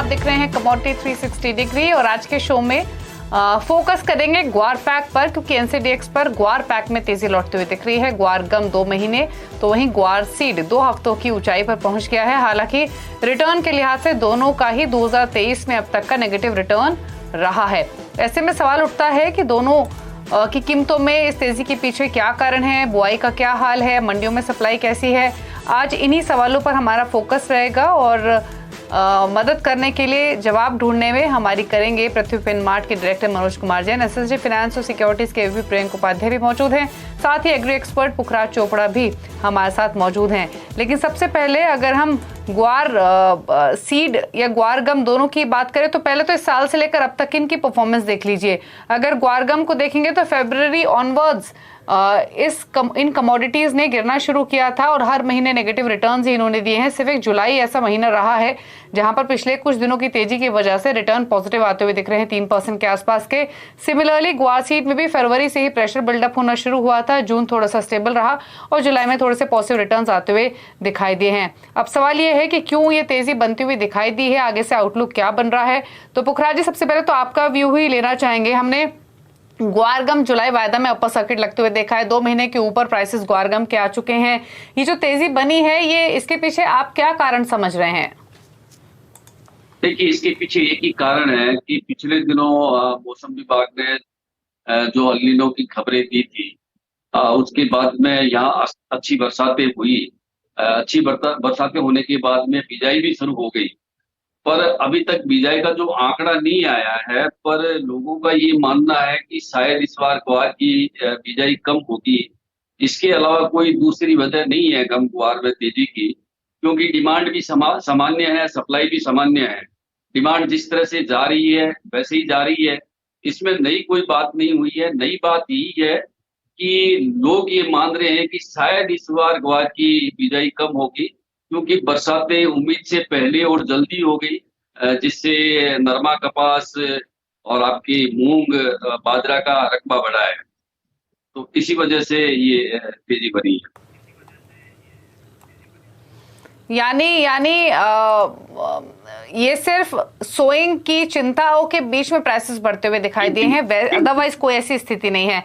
आप देख रहे हैं कमोडिटी 360 डिग्री और आज के शो में फोकस करेंगे ग्वार पैक पर, क्योंकि एनसीडीएक्स पर ग्वार पैक में तेजी लौटती हुई दिख रही है। ग्वार गम 2 महीने तो वहीं ग्वार सीड 2 हफ्तों की ऊंचाई पर पहुंच गया है। हालांकि रिटर्न के लिहाज से दोनों का ही 2023 में अब तक का नेगेटिव रिटर्न रहा है। ऐसे में सवाल उठता है कि दोनों की कीमतों में इस तेजी के पीछे क्या कारण है, बुआई का क्या हाल है, मंडियों में सप्लाई कैसी है। आज इन्हीं सवालों पर हमारा फोकस रहेगा और मदद करने के लिए जवाब ढूंढने में हमारी करेंगे पृथ्वी फिनमार्ट के director Manoj Kumar Jain, SSG finance और सिक्योरिटीज के एवी प्रियंक उपाध्याय भी मौजूद हैं, साथ ही एग्री एक्सपर्ट पुखराज चोपड़ा भी हमारे साथ मौजूद हैं। लेकिन सबसे पहले अगर हम ग्वार सीड या ग्वार गम दोनों की बात करें तो पहले तो इस साल से लेकर अब तक इनकी परफॉर्मेंस देख लीजिए। अगर ग्वार गम को देखेंगे तो फरवरी ऑनवर्ड्स इन कमोडिटीज ने गिरना शुरू किया था और हर महीने नेगेटिव रिटर्न्स ही इन्होंने दिए हैं। सिर्फ एक जुलाई ऐसा महीना रहा है जहां पर पिछले कुछ दिनों की तेजी की वजह से रिटर्न पॉजिटिव आते हुए दिख रहे हैं, 3% के आसपास के। सिमिलरली ग्वार सीड में भी फरवरी से ही प्रेशर बिल्डअप होना शुरू हुआ था, जून थोड़ा सा स्टेबल रहा और जुलाई में थोड़े से पॉजिटिव रिटर्न्स आते हुए दिखाई दिए हैं। अब सवाल ये है कि क्यों ये तेजी बनती हुई दिखाई दी है, आगे से आउटलुक क्या बन रहा है। तो पुखराज जी, सबसे पहले तो आपका व्यू ही लेना चाहेंगे। हमने ग्वारगम जुलाई वायदा में अपर सर्किट लगते हुए देखा है, 2 महीने के ऊपर प्राइसेस ग्वारगम के आ चुके हैं। ये जो तेजी बनी है, ये इसके पीछे आप क्या कारण समझ रहे हैं? देखिए, इसके पीछे एक ही कारण है कि पिछले दिनों मौसम विभाग ने जो अल नीनो की खबरें दी थी, उसके बाद में यहाँ अच्छी बरसातें हुई। अच्छी बरसातें होने के बाद में बिजाई भी शुरू हो गई, पर अभी तक बिजाई का जो आंकड़ा नहीं आया है। पर लोगों का ये मानना है कि शायद इस बार ग्वार की बिजाई कम होगी। इसके अलावा कोई दूसरी वजह नहीं है कम ग्वार में तेजी की, क्योंकि डिमांड भी सामान्य है, सप्लाई भी सामान्य है। डिमांड जिस तरह से जा रही है वैसे ही जा रही है, इसमें नई कोई बात नहीं हुई है। नई बात यही है कि लोग ये मान रहे हैं कि शायद इस बार ग्वार की बिजाई कम होगी, क्योंकि बरसातें उम्मीद से पहले और जल्दी हो गई, जिससे नरमा, कपास और आपकी मूंग, बाजरा का रकबा बढ़ा है। तो इसी वजह से ये तेजी बनी है। यानी ये सिर्फ सोइंग की चिंताओं के बीच में प्राइसेस बढ़ते हुए दिखाई दिए हैं, अदरवाइज कोई ऐसी स्थिति नहीं है।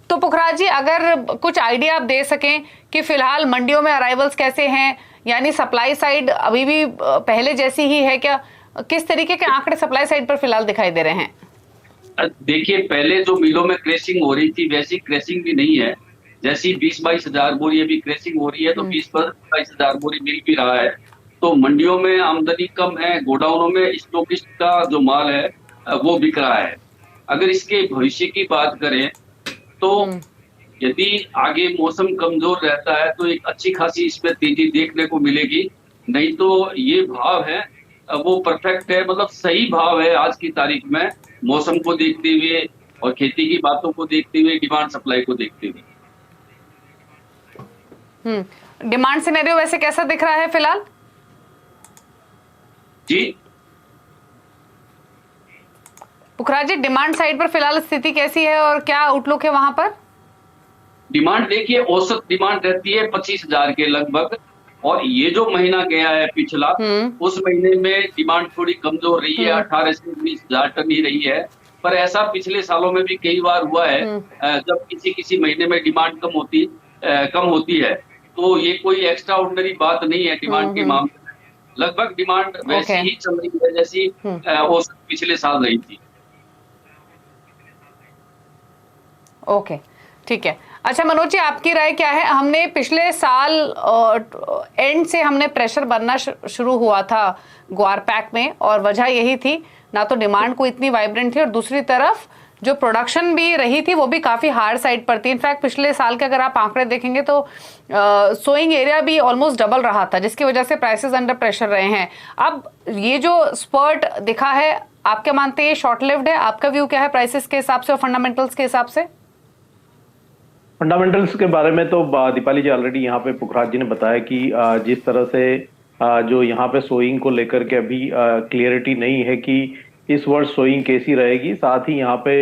तो पुखराज जी, अगर कुछ आइडिया आप दे सकें कि फिलहाल मंडियों में अराइवल्स कैसे हैं, यानी सप्लाई साइड अभी भी पहले जैसी ही है क्या? किस तरीके के आंकड़े सप्लाई साइड पर फिलहाल दिखाई दे रहे हैं? देखिए, पहले जो मिलों में क्रेशिंग हो रही थी वैसी क्रेशिंग भी नहीं है। जैसी 20-22 हजार बोरी अभी क्रेशिंग हो रही है, तो 20-22 हजार बोरी मिल भी रहा है। तो मंडियों में आमदनी कम है, गोडाउनों में स्टॉकिस्ट का जो माल है वो बिक रहा है। अगर इसके भविष्य की बात करें तो यदि आगे मौसम कमजोर रहता है तो एक अच्छी खासी इसमें तेजी देखने को मिलेगी। नहीं तो ये भाव है वो परफेक्ट है, मतलब सही भाव है आज की तारीख में, मौसम को देखते हुए और खेती की बातों को देखते हुए, डिमांड सप्लाई को देखते हुए। डिमांड सिनेरियो वैसे कैसा दिख रहा है फिलहाल? जी पुखराज जी, डिमांड साइड पर फिलहाल स्थिति कैसी है और क्या आउटलुक है वहां पर? डिमांड देखिए, औसत डिमांड रहती है 25,000 के लगभग, और ये जो महीना गया है पिछला, उस महीने में डिमांड थोड़ी कमजोर रही है, 18 से 19,000 टन ही रही है। पर ऐसा पिछले सालों में भी कई बार हुआ है, जब किसी महीने में डिमांड कम होती है। तो ये कोई एक्स्ट्रा ऑर्डिनरी बात नहीं है डिमांड के मामले में। लगभग डिमांड वैसी ही चल रही है जैसी औसत पिछले साल रही थी। ओके, ठीक है। अच्छा मनोज जी, आपकी राय क्या है? हमने पिछले साल एंड से हमने प्रेशर बनना शुरू हुआ था ग्वार पैक में, और वजह यही थी, ना तो डिमांड को इतनी वाइब्रेंट थी और दूसरी तरफ जो प्रोडक्शन भी रही थी वो भी काफी हार्ड साइड पर थी। इनफैक्ट पिछले साल के अगर आप आंकड़े देखेंगे तो सोइंग एरिया भी ऑलमोस्ट डबल रहा था, जिसकी वजह से प्राइसेस अंडर प्रेशर रहे हैं। अब ये जो स्पर्ट दिखा है, आप क्या मानते हैं शॉर्ट लिव्ड है? आपका व्यू क्या है प्राइसेस के हिसाब से और फंडामेंटल्स के हिसाब से? फंडामेंटल्स के बारे में तो दीपाली जी ऑलरेडी यहाँ पे पुखराज जी ने बताया कि जिस तरह से जो यहाँ पे सोइंग को लेकर के अभी क्लियरिटी नहीं है कि इस वर्ष सोइंग कैसी रहेगी। साथ ही यहाँ पे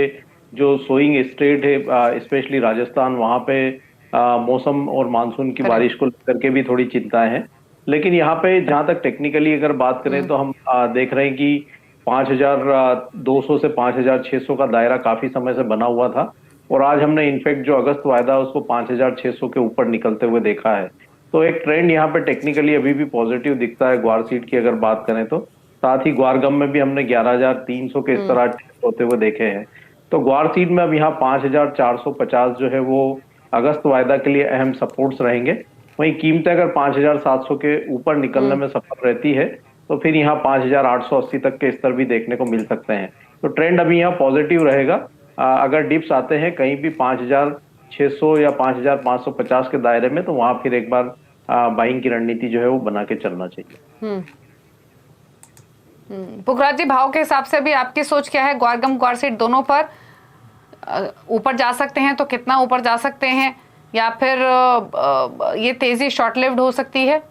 जो सोइंग स्टेट है स्पेशली राजस्थान, वहाँ पे मौसम और मानसून की बारिश को लेकर के भी थोड़ी चिंताएं हैं। लेकिन यहाँ पे जहां तक टेक्निकली अगर बात करें तो हम देख रहे हैं कि 5200 से 5600 का दायरा काफी समय से बना हुआ था, और आज हमने इनफैक्ट जो अगस्त वायदा उसको 5600 के ऊपर निकलते हुए देखा है। तो एक ट्रेंड यहाँ पे टेक्निकली अभी भी पॉजिटिव दिखता है ग्वार सीड की अगर बात करें तो। साथ ही ग्वार गम में भी हमने 11300 के इस तरह होते हुए देखे हैं। तो ग्वार सीड में अब यहाँ 5450 जो है वो अगस्त वायदा के लिए अहम सपोर्ट्स रहेंगे। वहीं कीमतें अगर 5700 के ऊपर निकलने में सफल रहती है तो फिर यहाँ 5880 तक के स्तर भी देखने को मिल सकते हैं। तो ट्रेंड अभी यहाँ पॉजिटिव रहेगा। अगर डिप्स आते हैं कहीं भी 5600 या 5550 के दायरे में, तो वहां फिर एक बार बाइंग की रणनीति जो है वो बना के चलना चाहिए। पुखराज जी, भाव के हिसाब से भी आपकी सोच क्या है? ग्वारगम ग्वार सीड दोनों पर ऊपर जा सकते हैं तो कितना ऊपर जा सकते हैं, या फिर ये तेजी शॉर्ट लिव्ड हो सकती है?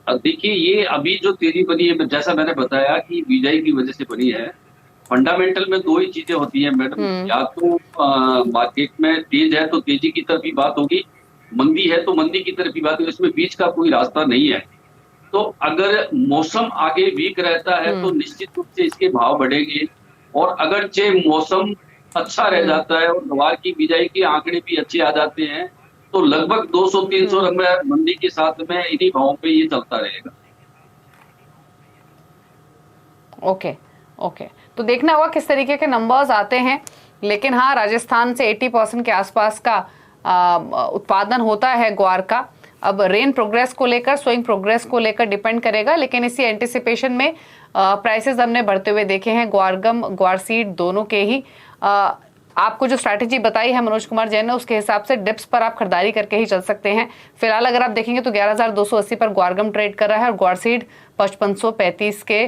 देखिए, ये अभी जो तेजी बनी है, जैसा मैंने बताया कि बीजाई की वजह से बनी है। फंडामेंटल में दो ही चीजें होती हैं मैडम, या तो मार्केट में तेज है तो तेजी की तरफ ही बात होगी, मंदी है तो मंदी की तरफ ही बात होगी, इसमें बीच का कोई रास्ता नहीं है। तो अगर मौसम आगे वीक रहता है तो निश्चित रूप से इसके भाव बढ़ेंगे, और अगर जे मौसम अच्छा रह जाता है और ग्वार की बिजाई के आंकड़े भी अच्छे आ जाते हैं तो लगभग 200-300 रुपए मंदी के साथ में इन्हीं भावों पे ये चलता रहेगा। ओके ओके, तो देखना होगा किस तरीके के नंबर्स आते हैं। लेकिन हाँ, राजस्थान से 80% के आसपास का उत्पादन होता है ग्वार का। अब रेन प्रोग्रेस को लेकर, सोइंग प्रोग्रेस को लेकर डिपेंड करेगा, लेकिन इसी एंटिसिपेशन में प्राइसेस हमने बढ़ते हुए देखे हैं ग्वारगम ग्वार सीड दोनों के ही। आपको जो स्ट्रैटेजी बताई है मनोज कुमार जैन ने, उसके हिसाब से डिप्स पर आप खरीदारी करके ही चल सकते हैं। फिलहाल अगर आप देखेंगे तो 11280 पर ग्वारगम ट्रेड कर रहा है और ग्वार सीड 5535 के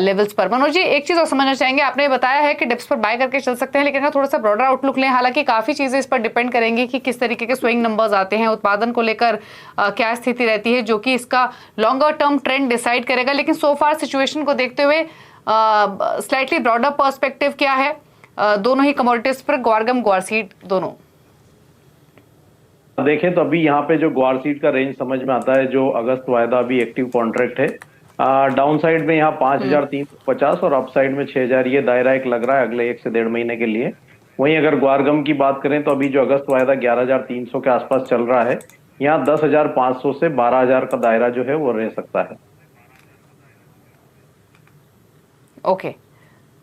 लेवल्स पर। मनोज जी, एक चीज और समझना चाहेंगे, आपने बताया है कि डिप्स पर बाय करके चल सकते हैं, लेकिन अगर थोड़ा सा ब्रॉडर आउटलुक लें, हालांकि काफी चीजें इस पर डिपेंड करेंगी कि किस तरीके के स्विंग नंबर्स आते हैं, उत्पादन को लेकर क्या स्थिति रहती है, जो कि इसका लॉन्गर टर्म ट्रेंड डिसाइड करेगा। लेकिन सो फार सिचुएशन को देखते हुए स्लाइटली ब्रॉडर पर्सपेक्टिव क्या है दोनों ही कमोडिटीज पर, ग्वारगम ग्वार सीड दोनों? देखें तो अभी यहाँ पे जो ग्वार सीड का रेंज समझ में आता है, जो अगस्त वायदा अभी एक्टिव कॉन्ट्रैक्ट है, डाउन साइड में यहाँ 5350 और अप साइड में 6000, ये दायरा एक लग रहा है अगले 1 से 1.5 महीने के लिए। वहीं अगर ग्वारगम की बात करें तो अभी जो अगस्त वायदा 11300 के आसपास चल रहा है, यहाँ 10500 से 12000 का दायरा जो है वो रह सकता है। ओके,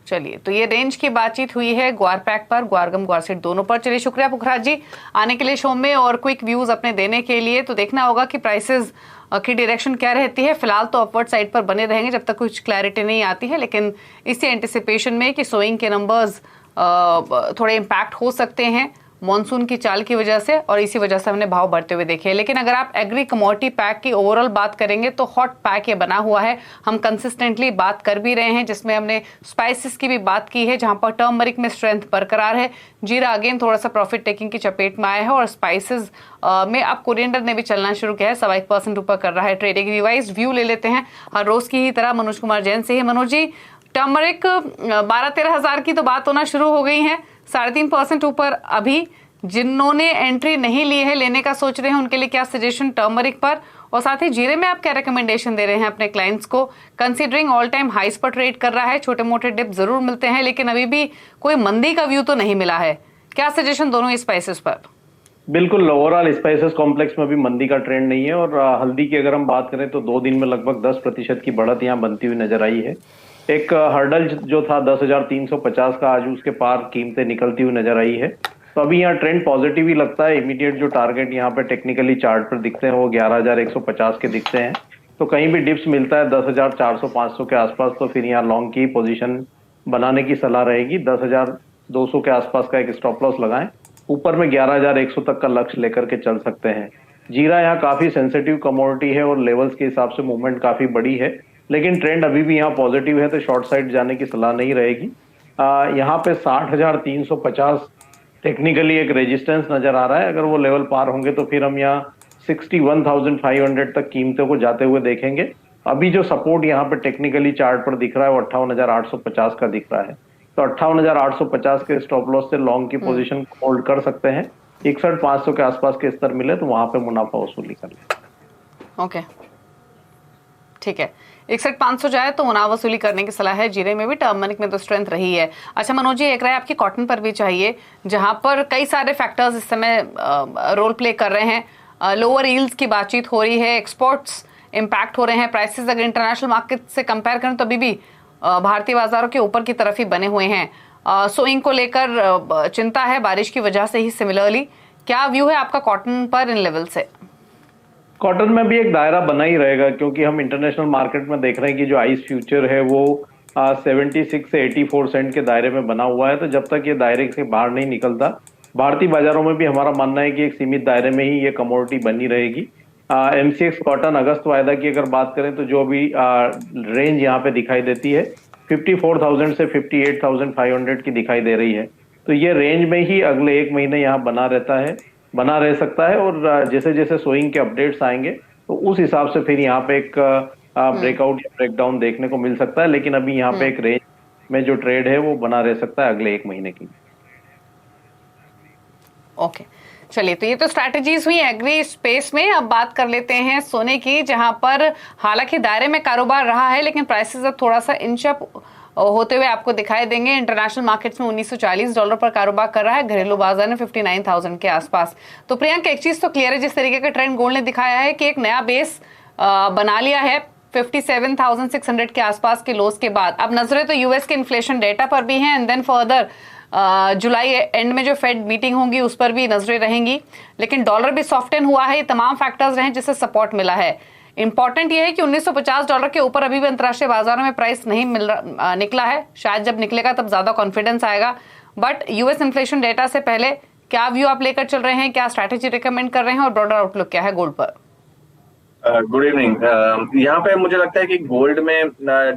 चलिए, तो ये रेंज की बातचीत हुई है ग्वार पैक पर, ग्वारगम ग्वार सीड दोनों पर। चलिए, शुक्रिया पुखराज जी आने के लिए शो में और क्विक व्यूज अपने देने के लिए। तो देखना होगा कि प्राइसेस की डायरेक्शन क्या रहती है। फिलहाल तो अपवर्ड साइड पर बने रहेंगे जब तक कुछ क्लैरिटी नहीं आती है, लेकिन इसी एंटिसिपेशन में कि सोइंग के नंबर्स थोड़े इम्पैक्ट हो सकते हैं मॉनसून की चाल की वजह से, और इसी वजह से हमने भाव बढ़ते हुए देखे। लेकिन अगर आप एग्री कमोडिटी पैक की ओवरऑल बात करेंगे तो हॉट पैक ये बना हुआ है। हम कंसिस्टेंटली बात कर भी रहे हैं, जिसमें हमने स्पाइसेस की भी बात की है, जहां पर टर्मरिक में स्ट्रेंथ बरकरार है। जीरा अगेन थोड़ा सा प्रॉफिट टेकिंग की चपेट में आया है, और स्पाइसेस में अब कोरिएंडर ने भी चलना शुरू किया है, 1.25% ऊपर कर रहा है ट्रेड। एक रिवाइज व्यू ले लेते हैं हर रोज की ही तरह मनोज कुमार जैन से ही। मनोज जी, टर्मरिक 12-13 हजार की तो बात होना शुरू हो गई है, 3.5% ऊपर। अभी जिन्होंने एंट्री नहीं ली है, लेने का सोच रहे हैं, उनके लिए क्या सजेशन टर्मरिक पर, और साथ ही जीरे में आप क्या रिकमेंडेशन दे रहे हैं अपने क्लाइंट्स को, कंसीडरिंग ऑल टाइम हाइस पर ट्रेड कर रहा है, छोटे मोटे डिप जरूर मिलते हैं, लेकिन अभी भी कोई मंदी का व्यू तो नहीं मिला है। क्या सजेशन दोनों स्पाइसेस पर? बिल्कुल, ओवरऑल स्पाइसेस कॉम्प्लेक्स में भी मंदी का ट्रेंड नहीं है, और हल्दी की अगर हम बात करें तो 2 दिन में लगभग 10% की बढ़त यहाँ बनती हुई नजर आई है। एक हर्डल जो था 10,350 का, आज उसके पार कीमतें निकलती हुई नजर आई है। तो अभी यहाँ ट्रेंड पॉजिटिव ही लगता है। इमीडिएट जो टारगेट यहाँ पे टेक्निकली चार्ट पर दिखते हैं वो 11,150 के दिखते हैं। तो कहीं भी डिप्स मिलता है 10,400-500 के आसपास, तो फिर यहाँ लॉन्ग की पोजीशन बनाने की सलाह रहेगी। 10,200 के आसपास का एक स्टॉप लॉस लगाएं, ऊपर में 11,100 तक का लक्ष्य लेकर के चल सकते हैं। जीरा यहाँ काफी सेंसिटिव कमोडिटी है और लेवल्स के हिसाब से मूवमेंट काफी बड़ी है, लेकिन ट्रेंड अभी भी यहाँ पॉजिटिव है, तो शॉर्ट साइड जाने की सलाह नहीं रहेगी। यहाँ पे 60,350 टेक्निकली एक रेजिस्टेंस नजर आ रहा है। अगर वो लेवल पार होंगे तो फिर हम यहाँ 61,500 तक कीमतों को जाते हुए देखेंगे। अभी जो सपोर्ट यहाँ पे टेक्निकली चार्ट पर दिख रहा है वो 58,850 का दिख रहा है। तो 58,850 के स्टॉप लॉस से लॉन्ग की पोजीशन होल्ड कर सकते हैं। 61,500 के आसपास के स्तर मिले तो वहां पे मुनाफा वसूली कर ले। ओके, ठीक है, 61,500 जाए तो मुनाफा वसूली करने की सलाह है। जीरे में भी टर्म मनी में तो स्ट्रेंथ रही है। अच्छा मनोज जी, एक राय आपकी कॉटन पर भी चाहिए, जहां पर कई सारे फैक्टर्स इस समय रोल प्ले कर रहे हैं। लोअर यील्ड्स की बातचीत हो रही है, एक्सपोर्ट्स इम्पैक्ट हो रहे हैं, प्राइसेस अगर इंटरनेशनल मार्केट से कंपेयर करें तो अभी भी भारतीय बाजारों के ऊपर की तरफ ही बने हुए हैं। सोइंग को लेकर चिंता है बारिश की वजह से ही। सिमिलरली क्या व्यू है आपका कॉटन पर इन लेवल से? कॉटन में भी एक दायरा बना ही रहेगा, क्योंकि हम इंटरनेशनल मार्केट में देख रहे हैं कि जो आइस फ्यूचर है वो 76 से 84 सेंट के दायरे में बना हुआ है। तो जब तक ये दायरे से बाहर नहीं निकलता, भारतीय बाजारों में भी हमारा मानना है कि एक सीमित दायरे में ही ये कमोडिटी बनी रहेगी। MCX कॉटन अगस्त वायदा की अगर बात करें तो जो भी रेंज यहाँ पे दिखाई देती है 54,000 से 58,500 की दिखाई दे रही है। तो ये रेंज में ही अगले एक महीने यहाँ बना रह सकता है। और जैसे जैसे सोइंग के अपडेट्स आएंगे तो उस हिसाब से फिर यहाँ पे एक ब्रेकआउट या ब्रेकडाउन देखने को मिल सकता है। लेकिन अभी यहाँ पे एक रेंज में जो ट्रेड है वो बना रह सकता है अगले एक महीने की। ओके, चलिए, तो ये तो स्ट्रैटेजीज हुई एग्री स्पेस में। अब बात कर लेते हैं सोने की, जहां पर हालांकि दायरे में कारोबार रहा है लेकिन प्राइसेस अब थोड़ा सा इंच अप होते हुए आपको दिखाई देंगे। इंटरनेशनल मार्केट्स में $1940 पर कारोबार कर रहा है, घरेलू बाजार में 59,000 के आसपास। तो प्रियंका, एक चीज तो क्लियर है, जिस तरीके का ट्रेंड गोल्ड ने दिखाया है कि एक नया बेस बना लिया है 57,600 के आसपास के लोस के बाद। अब नजरें तो यूएस के इन्फ्लेशन डेटा पर भी हैं, and then further July end में जो फेड मीटिंग होगी उस पर भी नजरें रहेंगी। लेकिन डॉलर भी सॉफ्टन हुआ है, ये तमाम फैक्टर्स रहे जिससे सपोर्ट मिला है। इंपॉर्टेंट ये है कि $1950 के ऊपर अभी भी अंतर्राष्ट्रीय बाजारों में प्राइस नहीं निकला है। शायद जब निकलेगा तब ज्यादा कॉन्फिडेंस आएगा। बट यूएस इन्फ्लेशन डेटा से पहले क्या व्यू आप लेकर चल रहे हैं, क्या स्ट्रैटेजी रिकमेंड कर रहे हैं और ब्रॉडर आउटलुक क्या है गोल्ड पर? Good evening. यहाँ पे मुझे लगता है कि गोल्ड में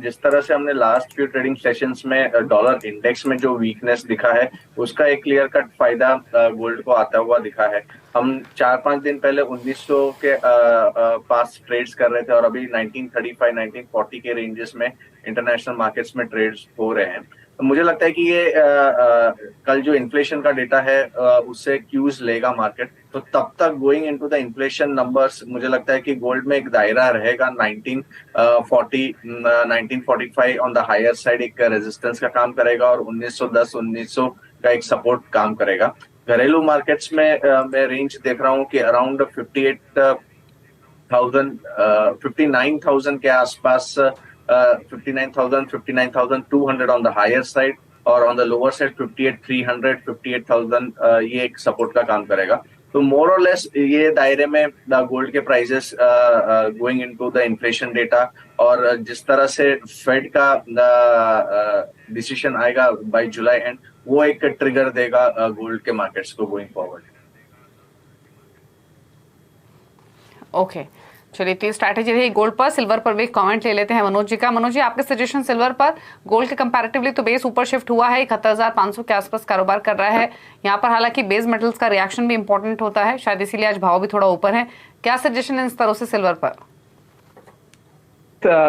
जिस तरह से हमने लास्ट फ्यू ट्रेडिंग सेशंस में डॉलर इंडेक्स में जो वीकनेस दिखा है उसका एक क्लियर कट फायदा गोल्ड को आता हुआ दिखा है। हम 4-5 दिन पहले 1900 के पास ट्रेड्स कर रहे थे और अभी 1935 1940 के रेंजेस में इंटरनेशनल मार्केट्स में ट्रेड्स हो रहे हैं। तो मुझे लगता है कि ये कल जो इन्फ्लेशन का डेटा है उससे क्यूज लेगा मार्केट। तो तब तक going into the inflation numbers मुझे लगता है कि गोल्ड में एक दायरा रहेगा 1940 1945 ऑन द हायर साइड एक रेजिस्टेंस का काम करेगा और 1910 1900 का एक सपोर्ट काम करेगा। घरेलू मार्केट्स में मैं रेंज देख रहा हूँ कि अराउंड 59,000 के आसपास 59,000 59,200 ऑन द हायर साइड और ऑन द लोअर साइड 58,300 58,000 ये एक सपोर्ट का काम करेगा। तो मोर और लेस ये दायरे में गोल्ड के prices going into the inflation data और जिस तरह से फेड का डिसीजन आएगा बाय जुलाई एंड वो एक ट्रिगर देगा गोल्ड के मार्केट्स को गोइंग फॉरवर्ड। ओके, चलिए, तो स्ट्रैटेजी रही गोल्ड पर। सिल्वर पर भी कमेंट ले लेते हैं मनोज जी का। मनोज जी, आपके सजेशन सिल्वर पर? गोल्ड के कंपैरेटिवली तो बेस ऊपर शिफ्ट हुआ है, 71,500 के आसपास कारोबार कर रहा है यहाँ पर। हालांकि बेस मेटल्स का रिएक्शन भी इंपॉर्टेंट होता है, शायद इसीलिए आज भाव भी थोड़ा ऊपर है। क्या सजेशन है इस तरह से सिल्वर पर?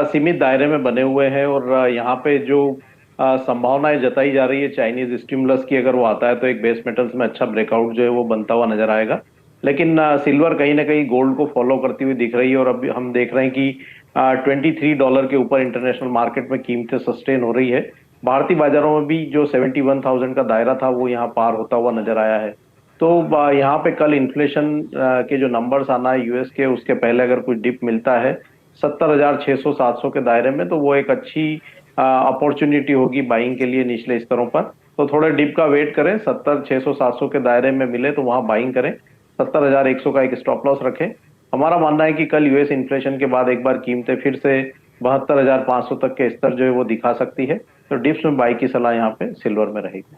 सीमित दायरे में बने हुए हैं और यहाँ पे जो संभावनाएं जताई जा रही है चाइनीज स्टिमुलस की, अगर वो आता है तो एक बेस मेटल्स में अच्छा ब्रेकआउट जो है वो बनता हुआ नजर आएगा। लेकिन सिल्वर कहीं ना कहीं गोल्ड को फॉलो करती हुई दिख रही है और अभी हम देख रहे हैं कि $23 के ऊपर इंटरनेशनल मार्केट में कीमतें सस्टेन हो रही है। भारतीय बाजारों में भी जो 71,000 का दायरा था वो यहाँ पार होता हुआ नजर आया है। तो यहाँ पे कल इन्फ्लेशन के जो नंबर्स आना है यूएस के, उसके पहले अगर कुछ डिप मिलता है 70,600-700 के दायरे में तो वो एक अच्छी अपॉर्चुनिटी होगी बाइंग के लिए निचले स्तरों पर। तो थोड़े डिप का वेट करें, 70,600-700 के दायरे में मिले तो वहां बाइंग करें। 70,100 का एक स्टॉप लॉस रखें। हमारा मानना है कि कल यूएस इन्फ्लेशन के बाद एक बार कीमतें फिर से 72,500 तक के स्तर जो है वो दिखा सकती है। तो डिप्स में बाई की सलाह यहाँ पे सिल्वर में रहेगी।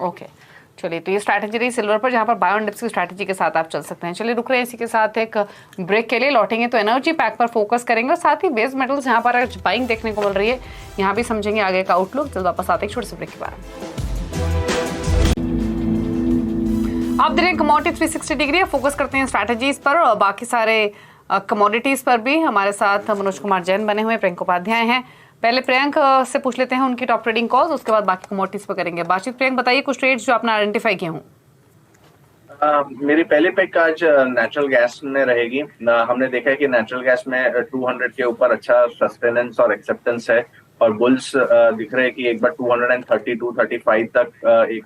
ओके, चलिए, तो ये स्ट्रैटेजी रही सिल्वर पर, जहां पर बाय ऑन डिप्स की स्ट्रैटेजी के साथ आप चल सकते हैं। चलिए, रुक रहे हैं इसी के साथ एक ब्रेक के लिए। लौटेंगे तो एनर्जी पैक पर फोकस करेंगे और साथ ही बेस मेटल्स जहां पर बाइंग देखने को मिल रही है यहाँ भी समझेंगे आगे का आउटलुक। जल्द वापस आते हैं छोटे से ब्रेक के बाद। आप देख रहे हैं कमोडिटी 360 डिग्री। फोकस करते हैं स्ट्रैटेजीज पर और बाकी सारे कमोडिटीज पर भी। हमारे साथ मनोज कुमार जैन बने हुए, प्रियंक उपाध्याय हैं। पहले प्रियंक से पूछ लेते हैं उनकी टॉप ट्रेडिंग कॉल्स, उसके बाद बाकी कमोडिटीज पर करेंगे बातचीत। प्रियंक, बताइए कुछ ट्रेड्स जो आपने आइडेंटिफाई किए हों। मेरी पहली पिक आज नेचुरल गैस में रहेगी। हमने देखा है कि नेचुरल गैस में 200 के ऊपर अच्छा सस्टेनेंस और एक्सेप्टेंस है, और बुल्स दिख रहे हैं कि एक बार 230 235 तक एक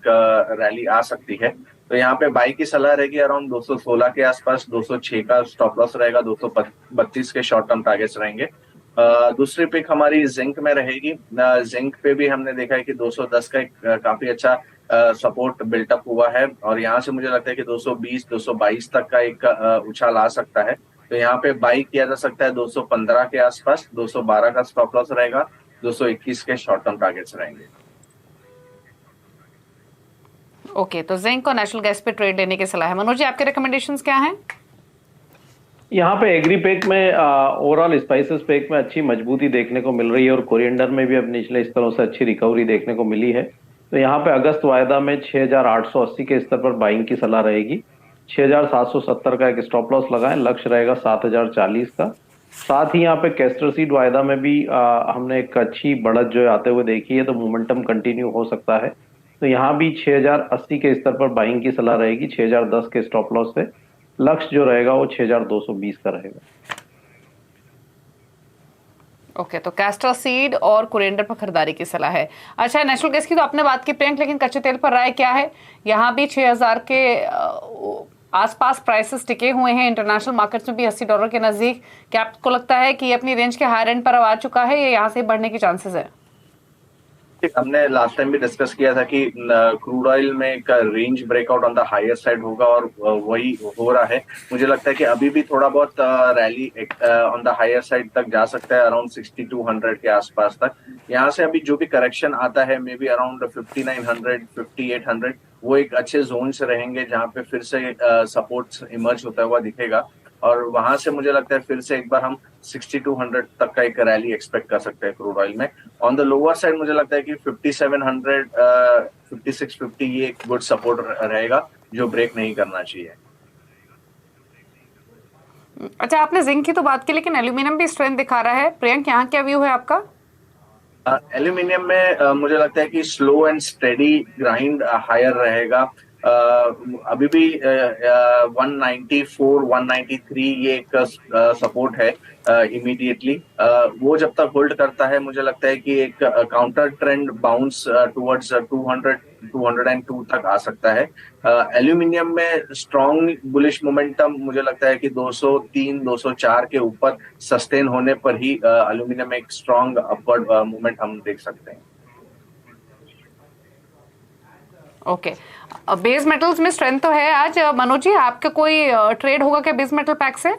रैली आ सकती है। तो यहाँ पे बाई की सलाह रहेगी अराउंड 216 के आसपास, 206 का स्टॉप लॉस रहेगा, 232 के शॉर्ट टर्म टारगेट्स रहेंगे। दूसरी पिक हमारी जिंक में रहेगी। जिंक पे भी हमने देखा है कि 210 का एक काफी अच्छा सपोर्ट बिल्टअप हुआ है, और यहाँ से मुझे लगता है कि 220 222 तक का एक उछाल आ सकता है। तो यहाँ पे बाई किया जा सकता है 215 के आसपास, 212 का स्टॉप लॉस रहेगा, 221 के शॉर्ट टर्म टारगेट्स रहेंगे। ओके, तो जिंक और नेचुरल गैस पे ट्रेड लेने की सलाह है। मनोज जी, आपके रिकमेंडेशंस क्या हैं? यहाँ पे एग्री पैक में ओवरऑल स्पाइसेस पैक में अच्छी मजबूती देखने को मिल रही है, और कोरिएंडर में भी अब निचले स्तरों से अच्छी रिकवरी देखने को मिली है। तो यहाँ पे अगस्त वायदा में 6880 के स्तर पर बाइंग की सलाह रहेगी। 6770 का एक स्टॉप लॉस लगाएं, लक्ष्य रहेगा 7040 का। साथ ही यहाँ पे कैस्टर सीड वायदा में भी हमने एक अच्छी बढ़त जो है आते हुए देखी है, तो मोमेंटम कंटिन्यू हो सकता है। तो यहाँ भी 6080 के स्तर पर बाइंग की सलाह रहेगी, 6010 के स्टॉप लॉस से। लक्ष्य जो रहेगा वो 6220 का रहेगा। ओके, तो कैस्टर सीड और कोरिएंडर पर खरीदारी की सलाह है। अच्छा, नेचुरल गैस की तो आपने बात की प्रियंक, लेकिन कच्चे तेल पर राय क्या है? यहाँ भी 6000 के आसपास प्राइसेस टिके हुए हैं। इंटरनेशनल मार्केट्स में भी $80 के नजदीक। क्या आपको लगता है कि ये अपनी रेंज के हायर एंड पर अब आ चुका है, या यहाँ से बढ़ने की चांसेस है? हमने लास्ट टाइम भी डिस्कस किया था कि क्रूड ऑयल में एक range breakout on the higher side होगा, और वही हो रहा है। मुझे लगता है कि अभी भी थोड़ा बहुत rally on the higher side तक जा सकता है, अराउंड 6200 के आसपास तक। यहाँ से अभी जो भी करेक्शन आता है, मे बी अराउंड 5900 5800, वो एक अच्छे जोन से रहेंगे जहाँ पे फिर से सपोर्ट इमर्ज होता हुआ दिखेगा, और वहां से मुझे लगता है फिर से एक बार हम 6200 तक का एक रैली एक्सपेक्ट कर सकते हैं क्रूड ऑयल में। ऑन द लोअर साइड मुझे लगता है कि 5700 5650 ये एक गुड सपोर्ट रहेगा जो ब्रेक नहीं करना चाहिए। अच्छा, आपने जिंक की तो बात की, लेकिन एल्यूमिनियम भी स्ट्रेंथ दिखा रहा है। प्रियंक, यहाँ क्या व्यू है आपका? एल्यूमिनियम में मुझे लगता है कि slow and steady grind higher रहेगा। अभी भी 194 193 ये एक सपोर्ट है इमीडिएटली। वो जब तक होल्ड करता है, मुझे लगता है कि एक काउंटर ट्रेंड बाउंस टुवर्ड्स 200 202 तक आ सकता है। एल्यूमिनियम में स्ट्रॉन्ग बुलिश मोमेंटम मुझे लगता है कि 203 204 के ऊपर सस्टेन होने पर ही एल्यूमिनियम में एक स्ट्रॉन्ग अपवर्ड मूवमेंट हम देख सकते हैं। ओके, बेस मेटल्स में स्ट्रेंथ तो है आज। मनोज जी, आपका कोई ट्रेड होगा क्या बेस मेटल पैक से?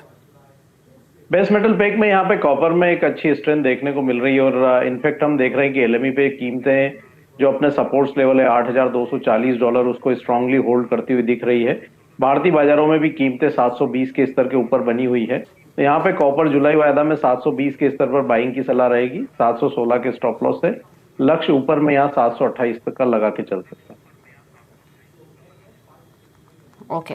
बेस मेटल पैक में यहाँ पे कॉपर में एक अच्छी स्ट्रेंथ देखने को मिल रही है, और इनफैक्ट हम देख रहे हैं कि एलएमई पे कीमतें जो अपने सपोर्ट्स लेवल है $8240, उसको स्ट्रांगली होल्ड करती हुई दिख रही है। भारतीय बाजारों में भी कीमतें 720 के स्तर के ऊपर बनी हुई है। तो यहाँ पे कॉपर जुलाई वायदा में 720 के स्तर पर बाइंग की सलाह रहेगी, 716 के स्टॉप लॉस है। लक्ष्य ऊपर में यहाँ 728 तक का लगा के चल सकता है। ओके,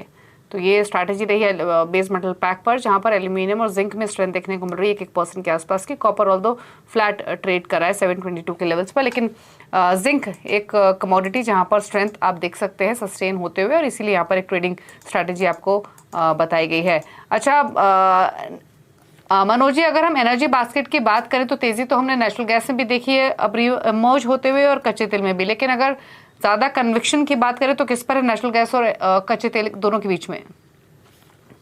तो ये स्ट्रैटेजी रही है बेस मेटल पैक पर, जहां पर एल्यूमिनियम और जिंक में स्ट्रेंथ देखने को मिल रही है 1% के आसपास की। कॉपर ऑल्दो फ्लैट ट्रेड कर रहा है 722 के लेवल्स पर, लेकिन जिंक एक कमोडिटी जहां पर स्ट्रेंथ आप देख सकते हैं सस्टेन होते हुए, और इसीलिए यहाँ पर एक ट्रेडिंग स्ट्रैटेजी आपको बताई गई है। अच्छा मनोज जी, अगर हम एनर्जी बास्केट की बात करें तो तेजी तो हमने नेचुरल गैस में भी देखी है अब इमर्ज होते हुए, और कच्चे तेल में भी। लेकिन अगर ज्यादा कन्विक्शन की बात करें तो किस पर है नेचुरल गैस और कच्चे तेल दोनों के बीच में?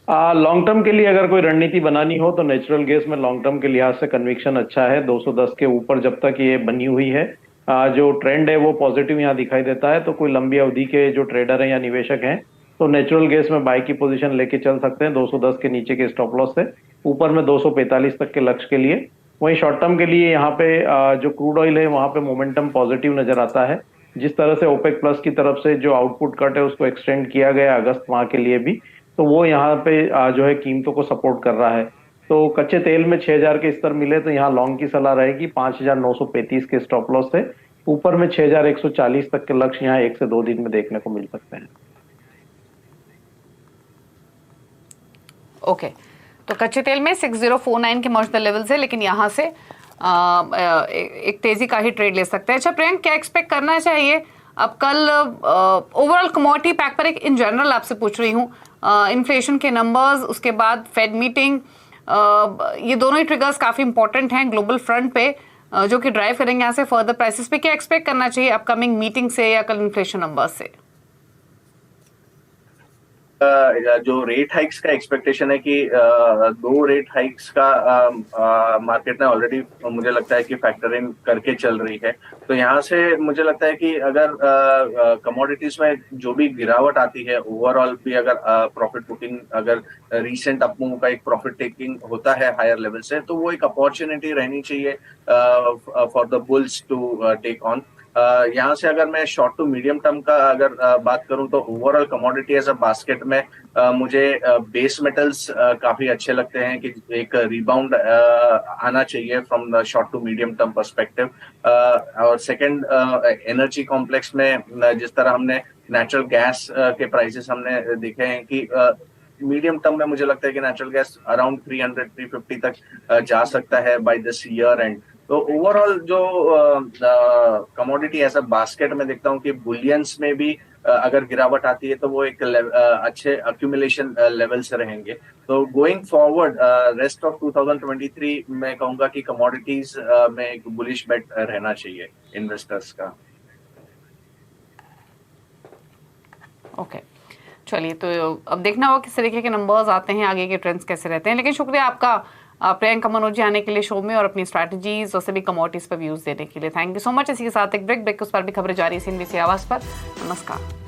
लॉन्ग टर्म के लिए अगर कोई रणनीति बनानी हो तो नेचुरल गैस में लॉन्ग टर्म के लिहाज से कन्विक्शन अच्छा है। 210 के ऊपर जब तक ये बनी हुई है, जो ट्रेंड है वो पॉजिटिव यहाँ दिखाई देता है। तो कोई लंबी अवधि के जो ट्रेडर हैं या निवेशक हैं, तो नेचुरल गैस में बाई की पोजीशन लेके चल सकते हैं 210 के नीचे के स्टॉप लॉस से, ऊपर में 245 तक के लक्ष्य के लिए। वहीं शॉर्ट टर्म के लिए यहाँ पे जो क्रूड ऑयल है वहां पे मोमेंटम पॉजिटिव नजर आता है। जिस तरह से ओपेक प्लस की तरफ से जो आउटपुट कट है उसको एक्सटेंड किया गया अगस्त माह के लिए भी, तो वो यहाँ पे जो है कीमतों को सपोर्ट कर रहा है। तो कच्चे तेल में 6000 के स्तर मिले तो यहाँ लॉन्ग की सलाह रहेगी 5935 के स्टॉप लॉस से, ऊपर में 6140 तक के लक्ष्य यहाँ 1 से 2 दिन में देखने को मिल सकते हैं। ओके, तो कच्चे तेल में 6049 के मौजूदा लेवल्स है, लेकिन यहाँ से एक तेजी का ही ट्रेड ले सकते हैं। अच्छा प्रियंक, क्या एक्सपेक्ट करना चाहिए अब कल ओवरऑल कमोडिटी पैक पर एक इन जनरल आपसे पूछ रही हूँ, इन्फ्लेशन के नंबर्स, उसके बाद फेड मीटिंग, ये दोनों ही ट्रिगर्स काफी इंपॉर्टेंट हैं ग्लोबल फ्रंट पे, जो कि ड्राइव करेंगे यहाँ से फर्दर प्राइसेस पे। क्या एक्सपेक्ट करना चाहिए अपकमिंग मीटिंग से या कल इन्फ्लेशन नंबर्स से? जो रेट हाइक्स का एक्सपेक्टेशन है कि 2 रेट हाइक्स का मार्केट ने ऑलरेडी मुझे लगता है कि फैक्टर इन करके चल रही है। तो यहाँ से मुझे लगता है कि अगर कमोडिटीज में जो भी गिरावट आती है, ओवरऑल भी अगर प्रॉफिट बुकिंग, अगर रीसेंट अपमूव का एक प्रॉफिट टेकिंग होता है हायर लेवल से, तो वो एक अपॉर्चुनिटी रहनी चाहिए for the bulls to take on. यहाँ से अगर मैं शॉर्ट टू मीडियम टर्म का अगर बात करूं तो overall commodity as a basket में मुझे बेस मेटल्स काफी अच्छे लगते हैं कि एक रिबाउंड आना चाहिए from the short to medium term perspective. और सेकंड, एनर्जी कॉम्प्लेक्स में जिस तरह हमने नेचुरल गैस के प्राइसेस हमने देखे हैं कि मीडियम टर्म में मुझे लगता है कि नेचुरल गैस अराउंड 300-350 तक जा सकता है बाय दिस ईयर एंड। तो ओवरऑल जो कमोडिटी एज अ बास्केट में देखता हूँ कि बुलियंस में भी अगर गिरावट आती है तो वो एक अच्छे अक्यूमुलेशन लेवल से रहेंगे। तो गोइंग फॉरवर्ड रेस्ट ऑफ 2023 मैं कहूंगा कि कमोडिटीज में एक बुलिश बेट रहना चाहिए इन्वेस्टर्स का। ओके, चलिए, तो अब देखना होगा किस तरीके के नंबर्स आते हैं, आगे के ट्रेंड्स कैसे रहते हैं। लेकिन शुक्रिया आपका प्रियंका मनोज जी आने के लिए शो में और अपनी स्ट्रैटेजीज और सभी कमोडिटीज पर व्यूज देने के लिए। Thank you so much. इसी के साथ एक ब्रेक के उस पर भी खबरें जारी है CNBC आवाज पर। नमस्कार।